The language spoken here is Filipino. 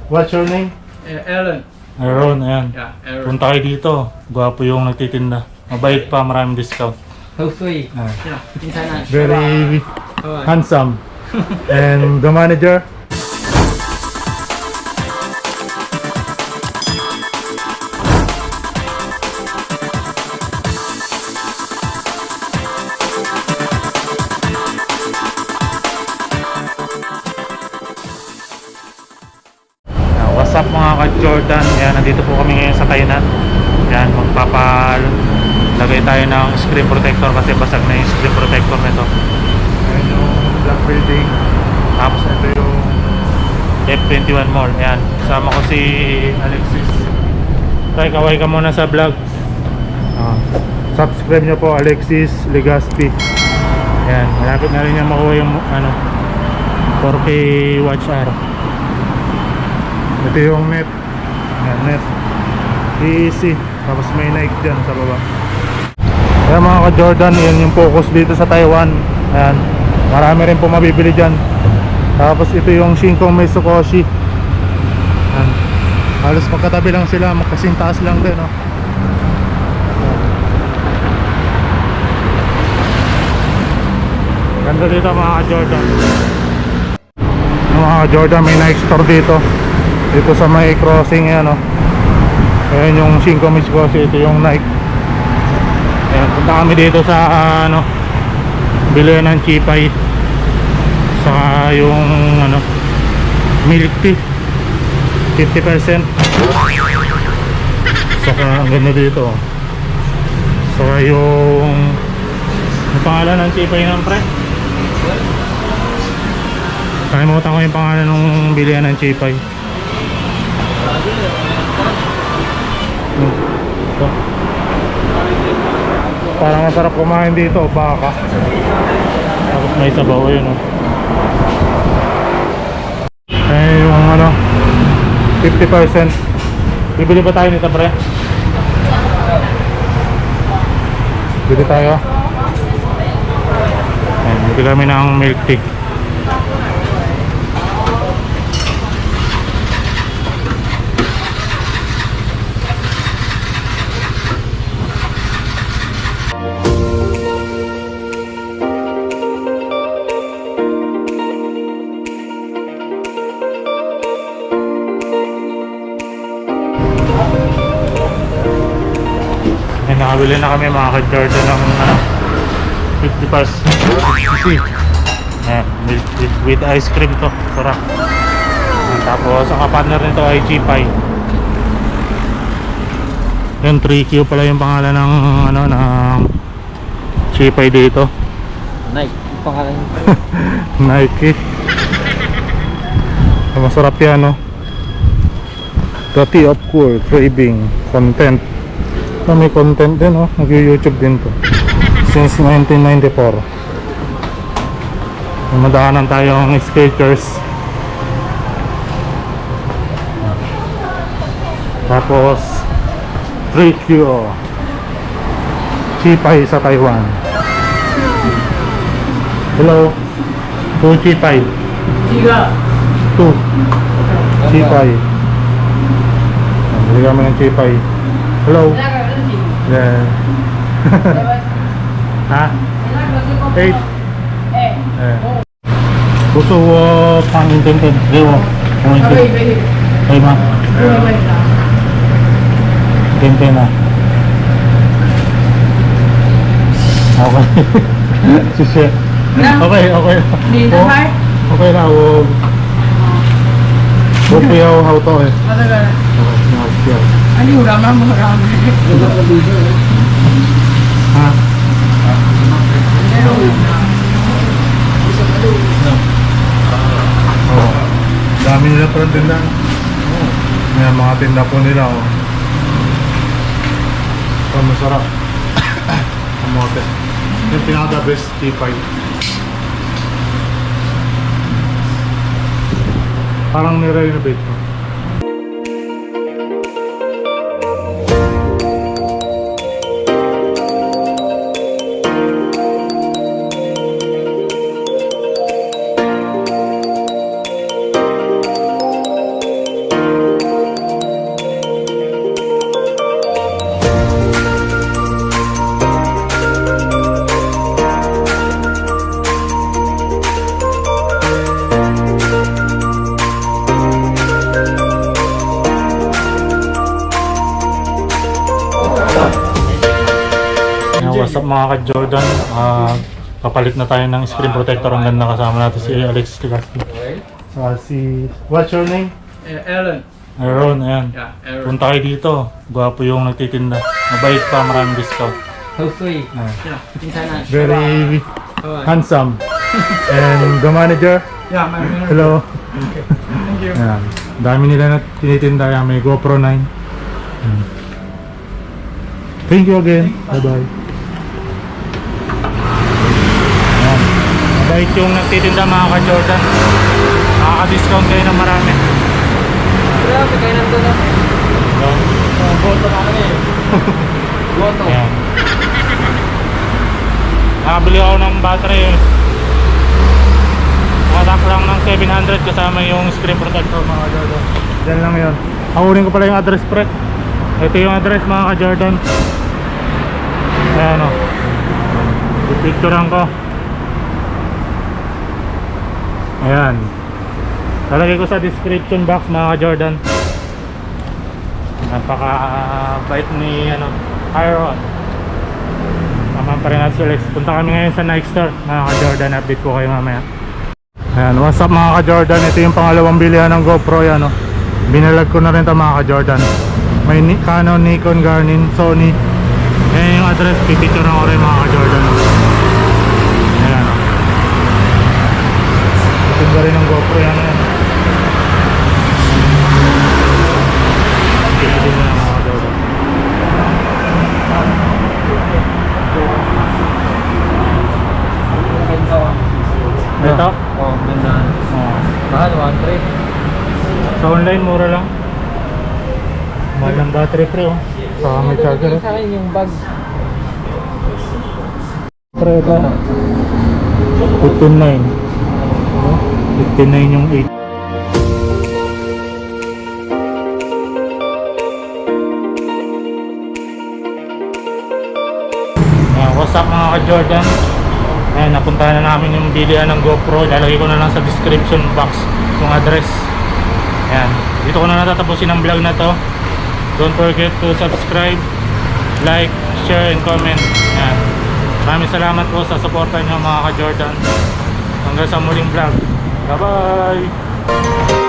What's your name? Aaron. Aaron, ayan. Yeah, Aaron. Punta kayo dito. Gwapo yung nagtitinda. Mabait pa, maraming discount. Hopefully. Ah. Yeah, pinsan na. Very Bye-bye. handsome. And the manager? What's up mga ka-Jordan? Yan, nandito po kami ngayon sa Tainan. Yan, magpapalagay tayo ng screen protector kasi basag na yung screen protector nito. Ayan yung black building. Tapos ito yung F21 Mall. Yan, kasama ko si Alexis. Tay, kaway ka muna sa vlog. Subscribe nyo po, Alexis Legaspi. Yan, malapit na rin yung makuha yung 4K watch hour. Ito yung net. Yan, net. Easy. Tapos may Nike dyan sa baba. Kaya mga ka-Jordan, yan yung focus dito sa Taiwan. Ayan. Marami rin po mabibili dyan. Tapos ito yung Shinkong Mitsukoshi. Ayan. Halos magkatabi lang sila. Magkasing taas lang din, no? Ganda dito mga ka-Jordan. Mga ka-Jordan, may Nike store dito. Dito sa may crossing yan, no? Ayan yung Shinkong Mitsukoshi. Ito yung Nike. Ayan, punta kami dito sa bilihan ng Chipay. Saka yung milk tea 50%. Saka ang ganda dito. Saka yung pangalan ng Chipay ng pre. Kalimutan ko yung pangalan ng bilihan ng Chipay. Ito. Parang masarap kumain dito, baka. Tapos may sabaw yun, oh. Eh yung 50%. Bibili ba tayo nito, pre? Bili tayo. Ayan, bili kami ng milk tea. Nakabili na kami mga ka-Jordan ng 50%. Ayan, with ice cream to. Sarap. Tapos ang kapartner nito ay Chipay. Yung 3Q pala yung pangalan ng ng Chipay dito. Nike. Pangalan niyo. Nike. Masarap yan, no? The tea of cool, craving, content. May content din, oh. Nag-YouTube din to since 1994. Madaanan tayong skaters. Tapos 3Q Chipay sa Taiwan. Hello 2 Chipay 2 Chipay. Bili kami ng Chipay. Hello. Yeah. Ha? 8. Gusto ko pang intended. Dewa. Ay ma. Intended na. Okay. Sushi. Okay. Okay na. Huwag piyaw how to eh. Okay. Ano yung ramang marami? Ha? Oh, dami nila parang tinda. May mga tinda po nila, oh. So, masarap. Kamote. Yung pinaka best Chipay. Parang nire-renovate ko. What's up mga ka-Jordan? Papalit na tayo ng screen protector. Ang ganda, kasama natin si Alex Legaspi. What's your name? Aaron. Aaron, ayan. Yeah, Aaron. Punta kayo dito. Gwapo yung nagtitinda. Mabait pa, maraming discount. Hopefully. Ayan. Yeah, pinsan na. Very Bye-bye. handsome. And the manager, Yeah, my man. hello. Thank you. Ayan. Dami nila na tinitinda. Ayan, may GoPro 9. Ayan. Thank you again. Bye-bye. Ayan. Mabait yung nagtitinda mga ka-Jordan. Nakaka-discount kayo ng marami. Grabe, kayo nandun na. So, Boto na kami. Boto. ayan. Nakabili ako ng battery. Nakatak lang ng 700 kasama yung screen protector mga ka-Jordan. Diyan lang yun. Hakunin ko pala yung address pre. Ito yung address mga ka-Jordan. Ayan o. Pipicturean ko. Ayan. Lalagay ko sa description box mga ka-Jordan. Napaka-bait ni Iron. Tama pa rin natin si Alex. Punta kami ngayon sa Nike Store mga ka-Jordan. Update ko kayo mamaya. Ayan, what's up mga ka-Jordan? Ito yung pangalawang bilihan ng GoPro yan. Binalag ko na rin ito mga ka-Jordan. May Canon, Nikon, Garmin, Sony. Ayan yung address. Pipicture ko rin mga ka-Jordan. Ayan o. Ito rin ng GoPro yan. Ayan. Pipicture na mga ka-Jordan. Ganda ko. Ito? Oh, ganda. Oh. Mahal, 1-3. Sa online, mura lang. Mahal ng battery pre oh. Saka may charger. Sa akin yung bag. Pre ito. 15.9. 15.9 yung 8. What's up mga ka-Jordan? Ayan, napuntahan na namin yung bilihan ng GoPro. Ilalagay ko na lang sa description box yung address. Ayan, dito ko na natatapusin ang vlog na to. Don't forget to subscribe, like, share, and comment. Ayan. Maraming salamat po sa suporta nyo mga ka-Jordan. Hanggang sa muling vlog. Bye bye!